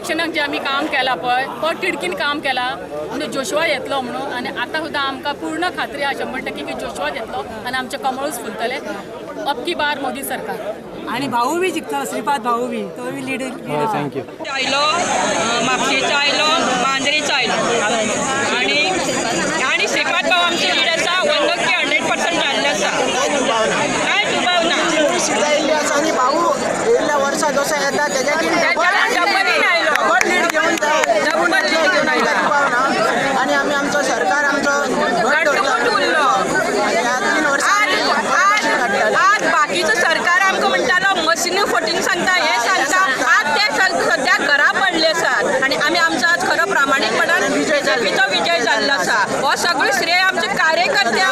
इलेक्शनाक जे आम्ही काम केला पळय तो तिडकीन काम केला म्हणजे जोशवा येतलो म्हणून आणि आता सुद्धा आमकां पूर्ण खात्री आहे 100% की जोशवा येतलो आणि आमचे कमळूच फुलतले अब की बार मोदी सरकार आणि भाऊ बी जिंकतो श्रीपाद भाऊ बी तो बी लीड थँक्यू आयलो म्हापशेचो आयलो मांद्रेचो आयलो आणि श्रीपाद भाऊ आमचे लीड आसा 100% जाल्ले आसा काय दुबाव ना येयल्ली आसा आनी भाऊ येयल्ल्या वर्सा जसो येता तेज्या आणि आम्ही आमचो सरकार आमचो आज बाकीचो सरकार आमकां म्हणटालो मशीन फोटींग सांगता हे सांगता आज ते सद्या घरा पडले आसात आणि आमी आमचो आज खरो प्रामाणीकपणान बीजेपीचो विजय जाल्लो आसा हो सगळो श्रेय आमच्या कार्यकर्त्या